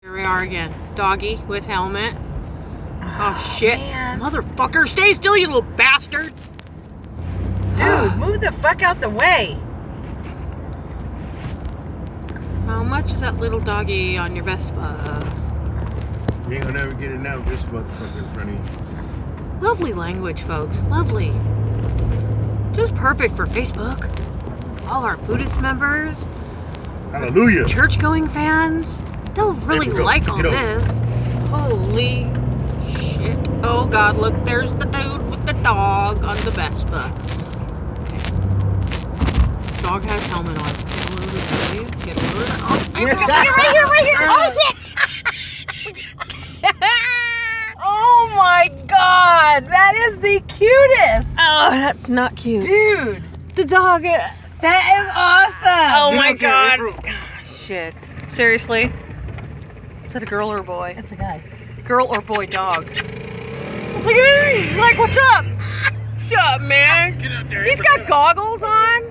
Here we are again. Doggy with helmet. Oh shit. Man. Motherfucker, stay still, you little bastard. Dude, move the fuck out the way. How much is that little doggy on your Vespa? You ain't gonna never get it now, this motherfucker in front of you. Lovely language, folks. Lovely. Just perfect for Facebook. All our Buddhist members, Hallelujah. church-going fans. They'll really There we go. like all Get over. this. Holy shit. Oh god, look, there's the dude with the dog on the Vespa. Okay. Dog has helmet on. Get a load of it. Get a load of it. Oh, right here. Oh shit. Oh my god, that is the cutest. Oh, that's not cute. Dude, The dog. that is awesome. Oh Get my up here, god. April. Shit. Seriously? Is that a girl or a boy? It's a guy. Girl or boy dog? Look at him. He's like, what's up? What's up, man? Get out there. He's April. got goggles on.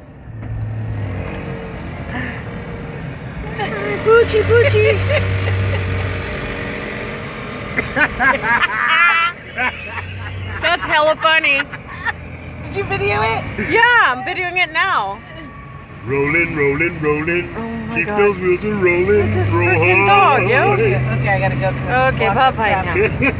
Boochie, boochie. That's hella funny. Did you video it? Yeah, I'm videoing it now. Rolling, rolling, rolling. Oh my Keep God. those wheels a rolling. It's this Roll freaking dog, yo. hard. Okay, I gotta go. Okay, walk bye-bye around. now.